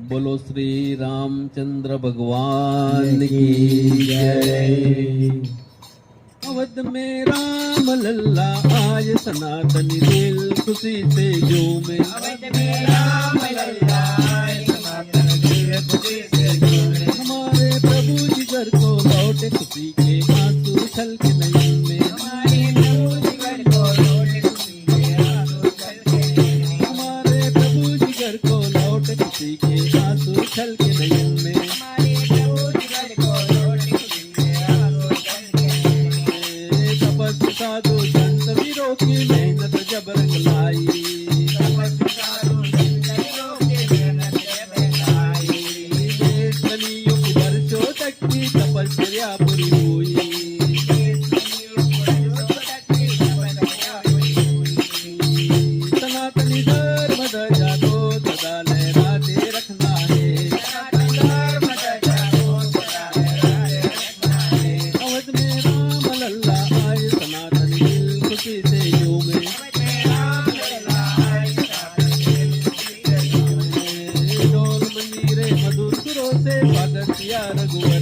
बोलो श्री रामचंद्र भगवान की जय। अवध में राम लल्ला आए, सनातनी दिल खुशी से झूमे। अवध में राम लल्ला आए, सनातन दिल खुशी से झूमे। हमारे प्रभु जी घर को लौटे, खुशी के आंसू छलके नयन में। हमारे प्रभु जी घर को लौटे, खुशी के आंसू छलके नयन में। हमारे प्रभु जी घर को लौटे, खुशी के आंसू छलके नयन में। हमारे प्रभु जी घर को लौटे, खुशी के आंसू छलके नयन में। तपस्या साधु संत वीरों की मेहनत जब रंग लाई। तपस्या साधु संत वीरों की मेहनत जब रंग लाई। देश कलियुग वर्षों तक की तपस्या पूरी हुई। सनातनी धर्म ध्वजा को सदा लहराते रखना है। अवध में राम लल्ला आए, सनातनी दिल खुशी से झूमे। ढोल मंजीरे मधुर सुरों से स्वागत किया रघुवर